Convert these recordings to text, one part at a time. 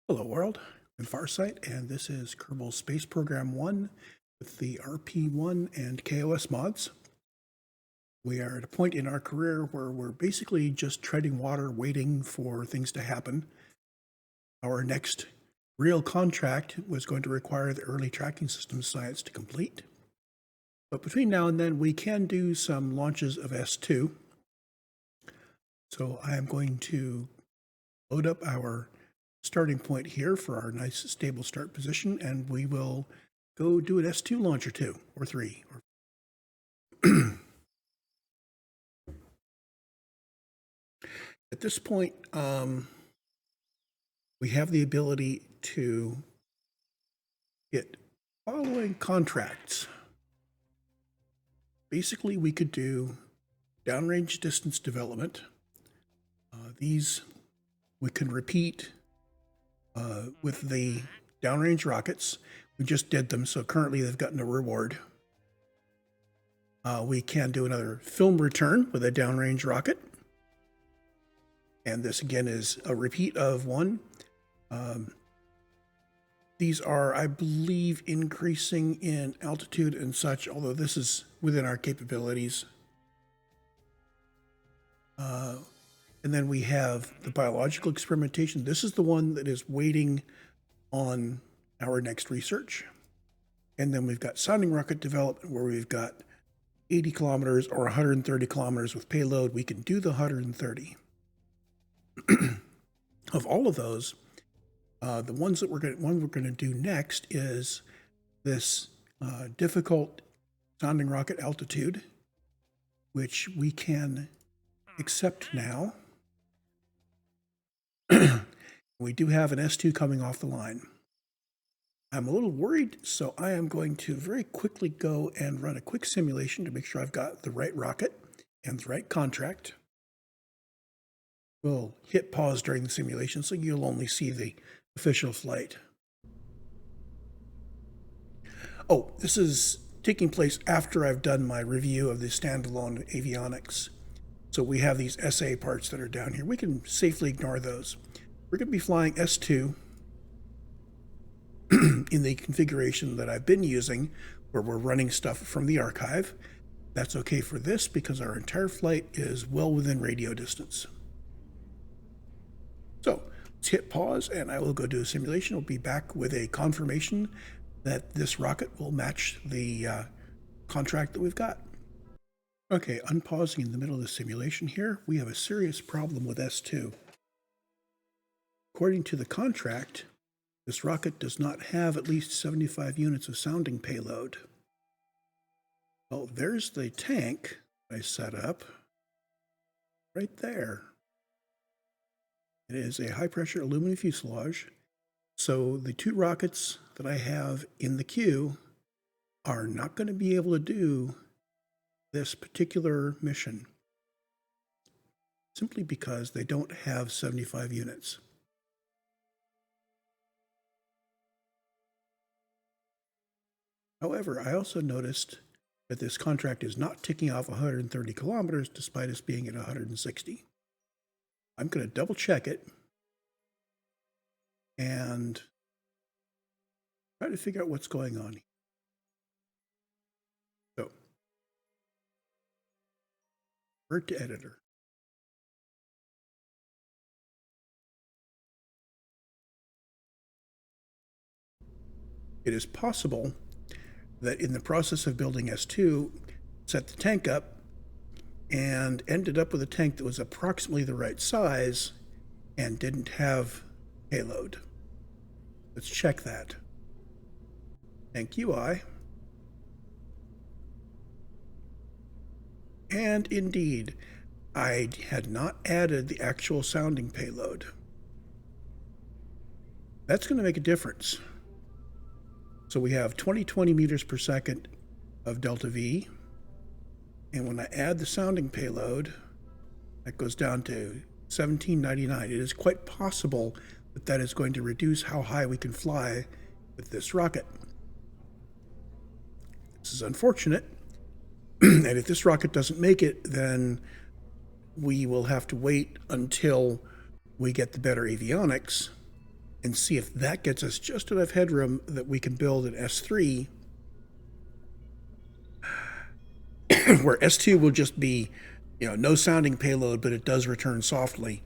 Hello world, I'm Farsight, and this is Kerbal Space Program 1 with the RP1 and KOS mods. We are at a point in our career where we're basically just treading water, waiting for things to happen. Our next real contract was going to require the early tracking system science to complete. But between now and then, we can do some launches of S2. So I am going to load up our starting point here for our nice stable start position, and we will go do an S2 launch or 2 or 3. At this point, we have the ability to get following contracts. Basically, we could do downrange distance development. These we can repeat with the downrange rockets. We just did them, so currently they've gotten a reward. We can do another film return with a downrange rocket. And this again is a repeat of one. These are, I believe, increasing in altitude and such, although this is within our capabilities. And then we have the biological experimentation. This is the one that is waiting on our next research. And then we've got sounding rocket development, where we've got 80 kilometers or 130 kilometers with payload. We can do the 130. Of all of those, the ones that we're going to do next is this difficult sounding rocket altitude, which we can accept now. We do have an S2 coming off the line. I'm a little worried, so I am going to very quickly go and run a quick simulation to make sure I've got the right rocket and the right contract. We'll hit pause during the simulation, so you'll only see the official flight. Oh, this is taking place after I've done my review of the standalone avionics. So we have these SA parts that are down here. We can safely ignore those. We're going to be flying S2 in the configuration that I've been using, where we're running stuff from the archive. That's okay for this because our entire flight is well within radio distance. So let's hit pause and I will go do a simulation. I'll be back with a confirmation that this rocket will match the contract that we've got. Okay, unpausing in the middle of the simulation here. We have a serious problem with S2. According to the contract, this rocket does not have at least 75 units of sounding payload. Well, there's the tank I set up right there. It is a high-pressure aluminum fuselage, so the two rockets that I have in the queue are not going to be able to do this particular mission, simply because they don't have 75 units. However, I also noticed that this contract is not ticking off 130 kilometers despite us being at 160. I'm going to double check it and try to figure out what's going on here. So, revert to editor. It is possible that in the process of building S2, set the tank up and ended up with a tank that was approximately the right size and didn't have payload. Let's check that. Tank UI. And indeed, I had not added the actual sounding payload. That's going to make a difference. So we have 20 meters per second of delta V. And when I add the sounding payload, that goes down to 1799. It is quite possible that that is going to reduce how high we can fly with this rocket. This is unfortunate. And if this rocket doesn't make it, then we will have to wait until we get the better avionics and see if that gets us just enough headroom that we can build an S3, where S2 will just be, no sounding payload, but it does return softly.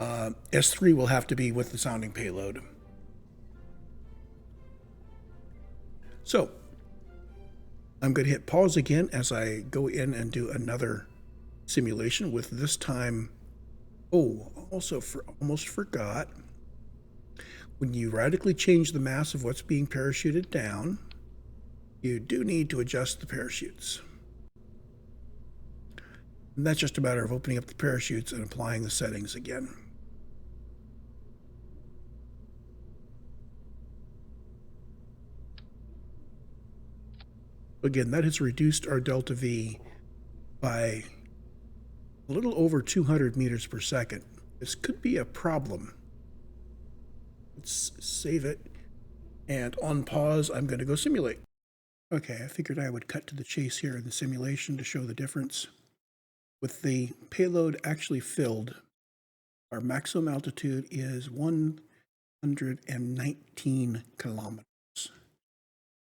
S3 will have to be with the sounding payload. So I'm going to hit pause again as I go in and do another simulation with this time. Oh, also almost forgot. When you radically change the mass of what's being parachuted down, you do need to adjust the parachutes. And that's just a matter of opening up the parachutes and applying the settings again. Again, that has reduced our delta V by a little over 200 meters per second. This could be a problem. Let's save it. And on pause, I'm going to go simulate. Okay, I figured I would cut to the chase here in the simulation to show the difference. With the payload actually filled, our maximum altitude is 119 kilometers.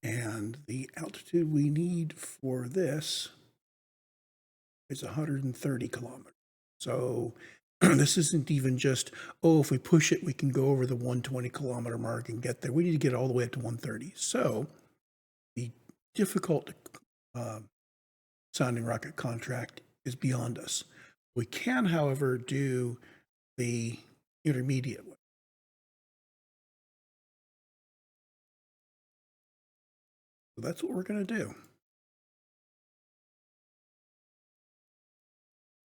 And the altitude we need for this is 130 kilometers. So this isn't even just, if we push it, we can go over the 120 kilometer mark and get there. We need to get all the way up to 130. So the difficult sounding rocket contract is beyond us. We can, however, do the intermediate one. So that's what we're going to do.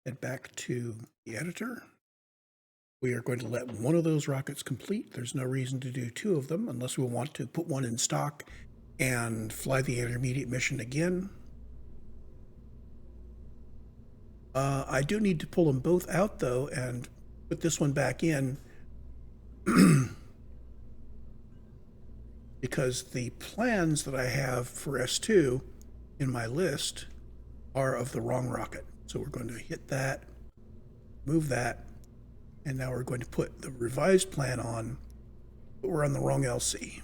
Head back to the editor. We are going to let one of those rockets complete. There's no reason to do two of them unless we want to put one in stock and fly the intermediate mission again. I do need to pull them both out, though, and put this one back in because the plans that I have for S2 in my list are of the wrong rocket. So we're going to hit that, move that, and now we're going to put the revised plan on, but we're on the wrong LC.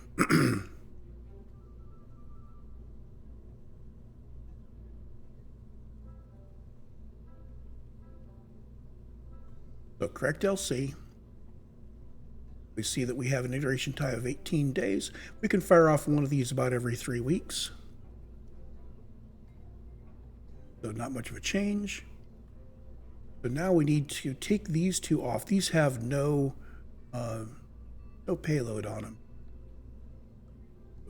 So correct LC. We see that we have an iteration time of 18 days. We can fire off one of these about every 3 weeks. So not much of a change. So now we need to take these two off. These have no payload on them.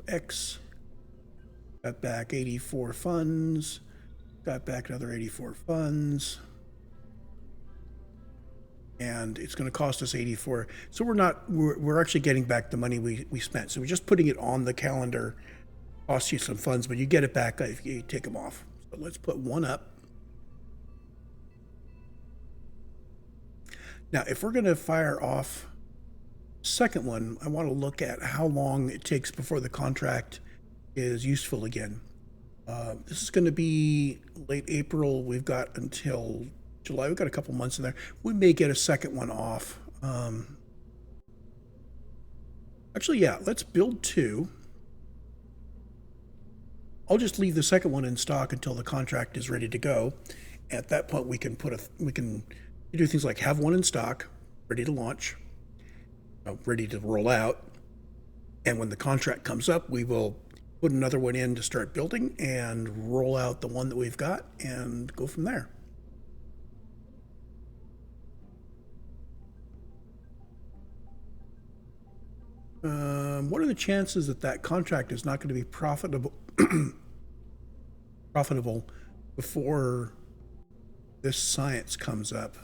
X got back 84 funds. Got back another 84 funds. And it's going to cost us 84. So we're actually getting back the money we spent. So we're just putting it on the calendar. Costs you some funds, but you get it back if you take them off. So let's put one up. Now, if we're going to fire off second one, I want to look at how long it takes before the contract is useful again. This is going to be late April. We've got until July. We've got a couple months in there. We may get a second one off. Actually, yeah, let's build two. I'll just leave the second one in stock until the contract is ready to go. At that point, we can do things like have one in stock, ready to launch, ready to roll out. And when the contract comes up, we will put another one in to start building and roll out the one that we've got and go from there. What are the chances that that contract is not going to be profitable before this science comes up?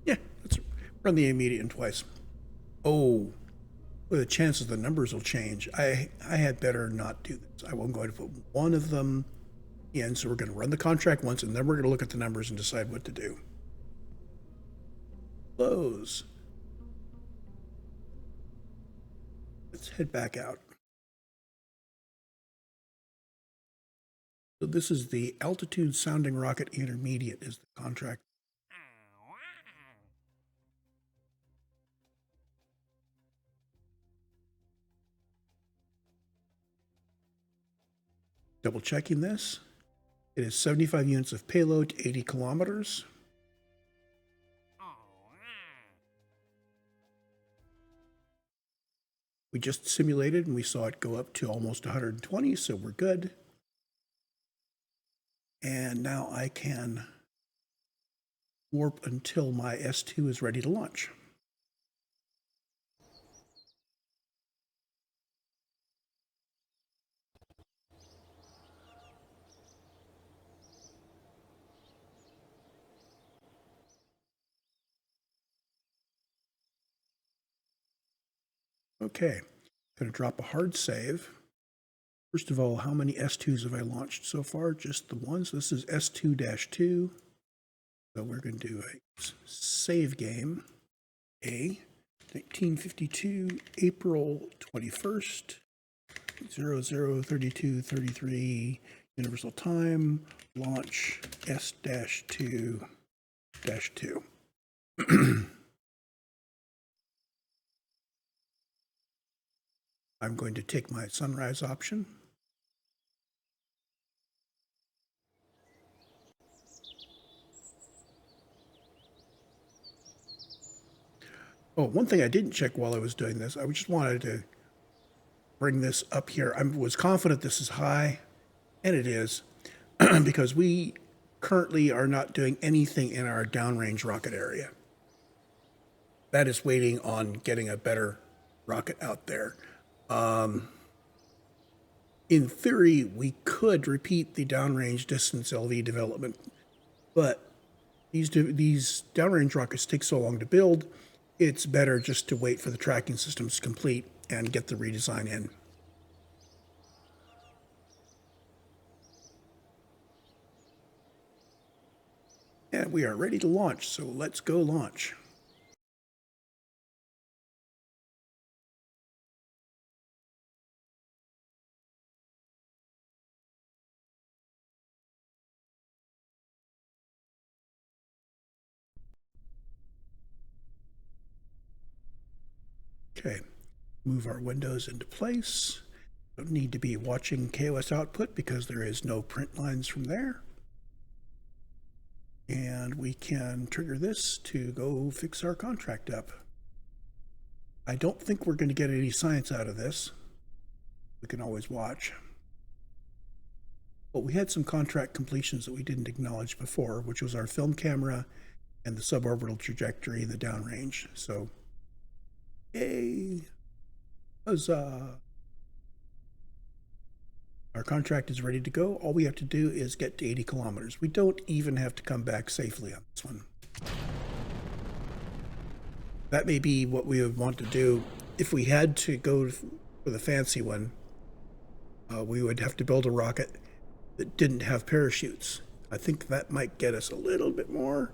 Yeah, let's run the immediate twice. Oh, well, the chances the numbers will change. I had better not do this. I'm going to put one of them in, so we're going to run the contract once, and then we're going to look at the numbers and decide what to do. Close. Let's head back out. So this is the altitude sounding rocket intermediate is the contract. Double checking this. It is 75 units of payload to 80 kilometers. We just simulated and we saw it go up to almost 120, so we're good. And now I can warp until my S2 is ready to launch. Okay, going to drop a hard save. First of all, how many S2s have I launched so far? Just the ones. This is S2-2. So we're going to do a save game. A 1952, April 21st, 003233 Universal Time, launch S-2-2. I'm going to take my sunrise option. Oh, one thing I didn't check while I was doing this, I just wanted to bring this up here. I was confident this is high, and it is, because we currently are not doing anything in our downrange rocket area. That is waiting on getting a better rocket out there. In theory, we could repeat the downrange distance LV development, but these downrange rockets take so long to build, it's better just to wait for the tracking systems to complete and get the redesign in. And we are ready to launch, so let's go launch. Okay, move our windows into place. Don't need to be watching KOS output because there is no print lines from there. And we can trigger this to go fix our contract up. I don't think we're going to get any science out of this. We can always watch. But we had some contract completions that we didn't acknowledge before, which was our film camera and the suborbital trajectory and the downrange. So, yay! Huzzah! Our contract is ready to go. All we have to do is get to 80 kilometers. We don't even have to come back safely on this one. That may be what we would want to do. If we had to go for the fancy one, we would have to build a rocket that didn't have parachutes. I think that might get us a little bit more.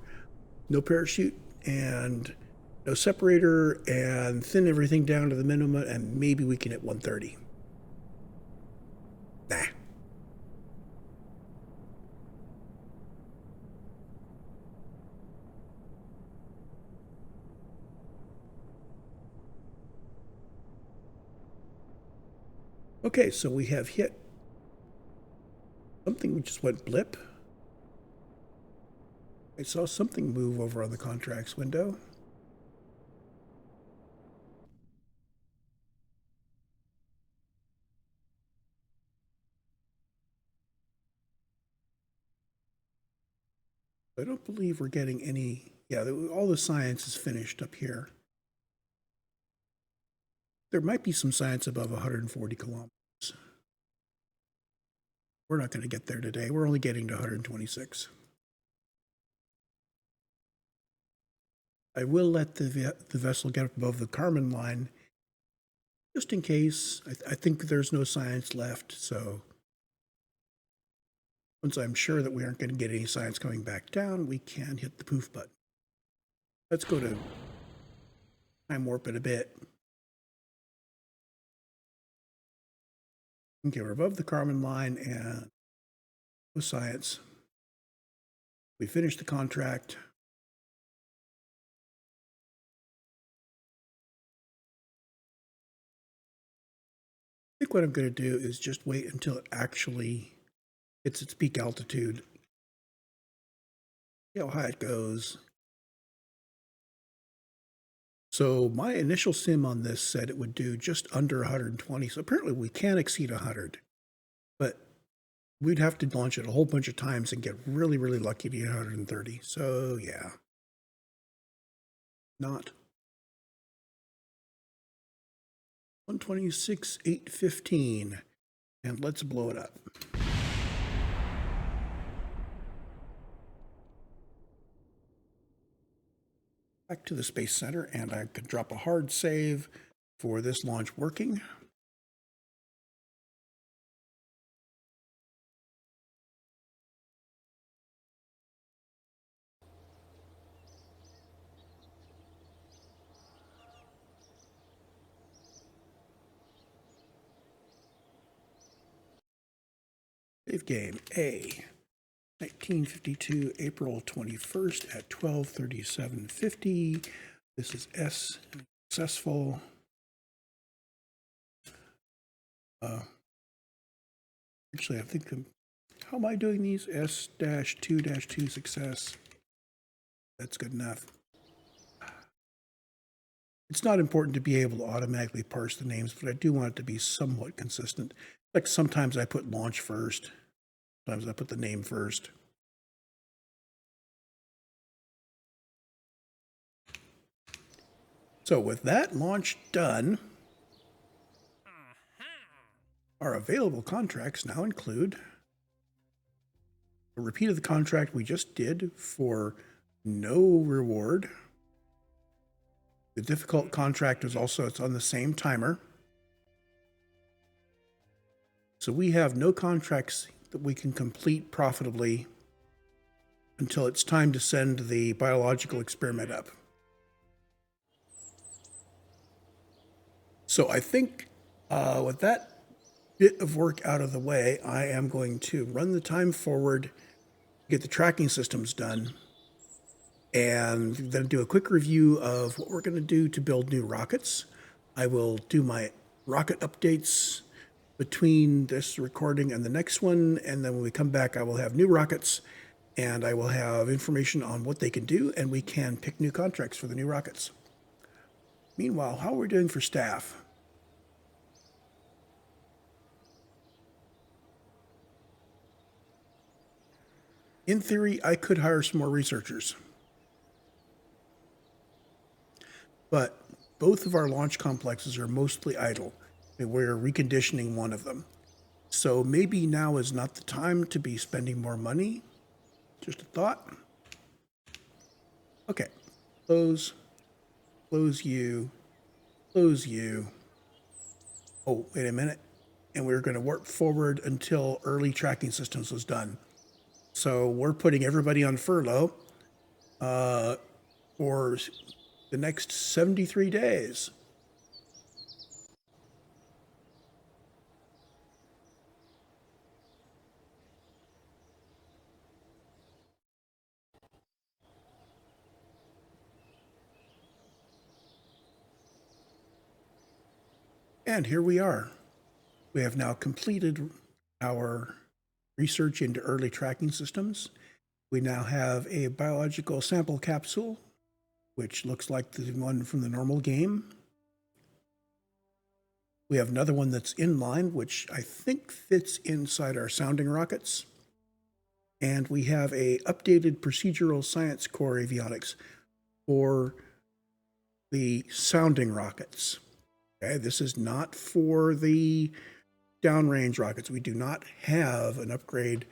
No parachute and no separator, and thin everything down to the minimum, and maybe we can hit 130. Nah. Okay, so we have hit something. We just went blip. I saw something move over on the contracts window. I don't believe we're getting any. Yeah, all the science is finished up here. There might be some science above 140 kilometers. We're not going to get there today. We're only getting to 126. I will let the vessel get up above the Kármán line, just in case. I think there's no science left, so once I'm sure that we aren't going to get any science coming back down, we can hit the poof button. Let's go to time warp it a bit. Okay, we're above the Kármán line and no science. We finished the contract. I think what I'm going to do is just wait until it actually hits its peak altitude. See how high it goes. So my initial sim on this said it would do just under 120. So apparently we can exceed 100, but we'd have to launch it a whole bunch of times and get really, really lucky to get 130. So yeah, not 126,815. And let's blow it up. Back to the Space Center, and I could drop a hard save for this launch working. Save game A, 1952, April 21st at 12:37:50. This is S, successful. Actually, I think, how am I doing these? S-2-2 success. That's good enough. It's not important to be able to automatically parse the names, but I do want it to be somewhat consistent. Like sometimes I put launch first, sometimes I put the name first. So with that launch done, our available contracts now include a repeat of the contract we just did for no reward. The difficult contract is also, it's on the same timer. So we have no contracts that we can complete profitably until it's time to send the biological experiment up. So I think with that bit of work out of the way, I am going to run the time forward, get the tracking systems done, and then do a quick review of what we're going to do to build new rockets. I will do my rocket updates between this recording and the next one, and then when we come back, I will have new rockets, and I will have information on what they can do, and we can pick new contracts for the new rockets. Meanwhile, how are we doing for staff? In theory, I could hire some more researchers. But both of our launch complexes are mostly idle, and we're reconditioning one of them. So maybe now is not the time to be spending more money. Just a thought. Okay, close you, close you. Oh, wait a minute. And we're going to warp forward until early tracking systems was done. So we're putting everybody on furlough for the next 73 days. And here we are. We have now completed our research into early tracking systems. We now have a biological sample capsule, which looks like the one from the normal game. We have another one that's inline, which I think fits inside our sounding rockets. And we have a updated procedural science core avionics for the sounding rockets. Okay, this is not for the downrange rockets. We do not have an upgrade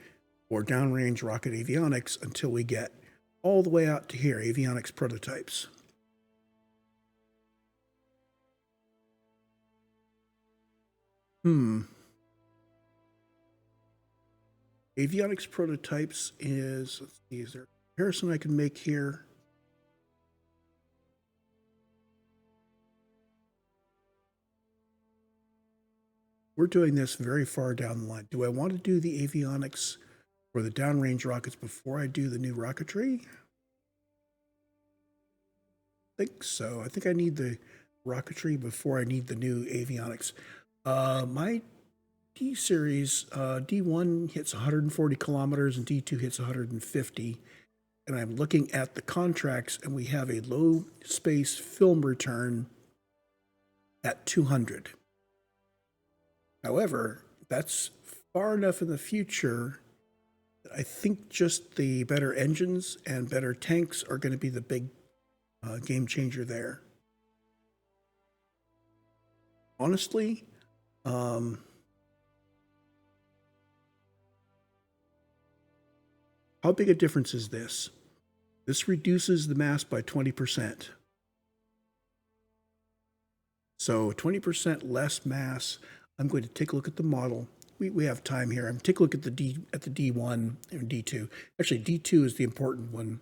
for downrange rocket avionics until we get all the way out to here, avionics prototypes. Avionics prototypes is, let's see, is there a comparison I can make here? We're doing this very far down the line. Do I want to do the avionics for the downrange rockets before I do the new rocketry? I think so. I think I need the rocketry before I need the new avionics. My D series, D1 hits 140 kilometers and D2 hits 150. And I'm looking at the contracts, and we have a low space film return at 200. However, that's far enough in the future that I think just the better engines and better tanks are going to be the big game changer there. Honestly, how big a difference is this? This reduces the mass by 20%. So 20% less mass. I'm going to take a look at the model. We have time here. I'm going to take a look at the D1 and D2. Actually, D2 is the important one.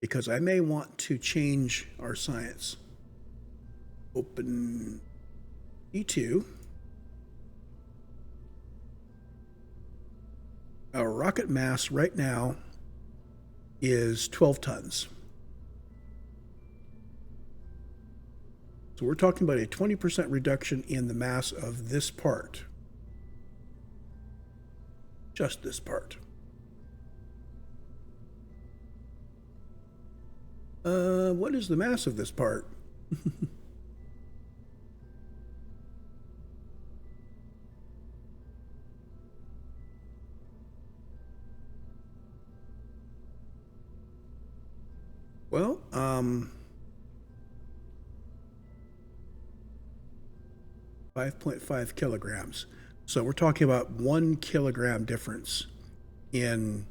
Because I may want to change our science. Open D2. Our rocket mass right now is 12 tons. So we're talking about a 20% reduction in the mass of this part. Just this part. What is the mass of this part? Well, 5.5 kilograms. So we're talking about 1 kilogram difference in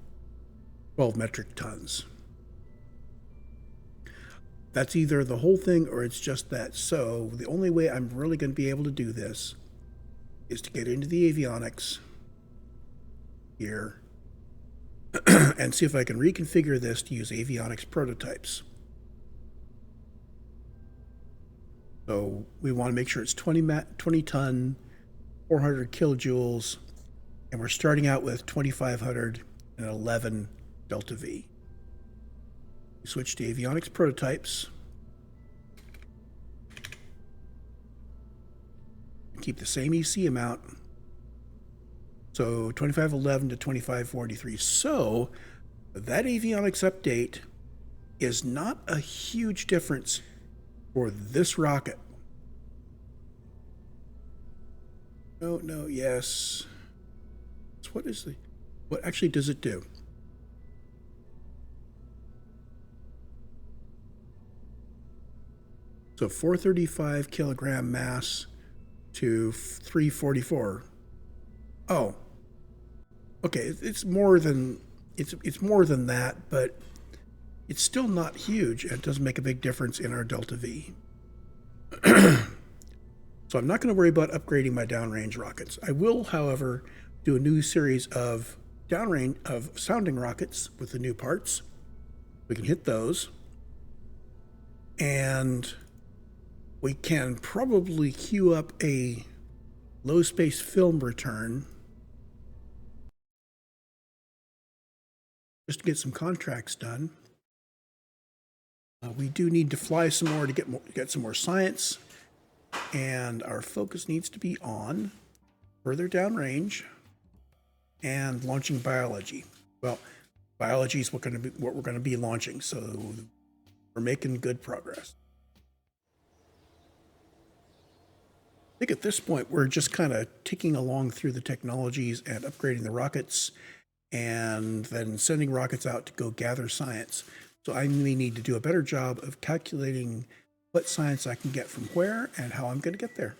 12 metric tons. That's either the whole thing or it's just that. So the only way I'm really going to be able to do this is to get into the avionics here and see if I can reconfigure this to use avionics prototypes. So we want to make sure it's 20 ton, 400 kilojoules, and we're starting out with 2511 delta V. We switch to avionics prototypes. Keep the same EC amount. So 2511 to 2543. So that avionics update is not a huge difference for this rocket. No, yes. So what actually does it do? So 435 kilogram mass to 344. Oh, okay. It's more than that, but it's still not huge. It doesn't make a big difference in our delta V. So I'm not going to worry about upgrading my downrange rockets. I will, however, do a new series of sounding rockets with the new parts. We can hit those, and we can probably queue up a low space film return just to get some contracts done. We do need to fly some more to get some more science, and our focus needs to be on further downrange and launching biology. Well, biology is what we're going to be launching, so we're making good progress. I think at this point we're just kind of ticking along through the technologies and upgrading the rockets, and then sending rockets out to go gather science. So I may need to do a better job of calculating what science I can get from where and how I'm going to get there.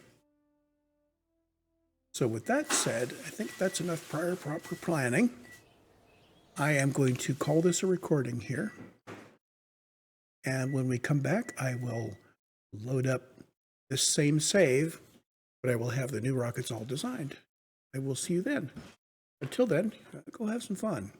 So with that said, I think that's enough proper planning. I am going to call this a recording here. And when we come back, I will load up this same save, but I will have the new rockets all designed. I will see you then. Until then, go have some fun.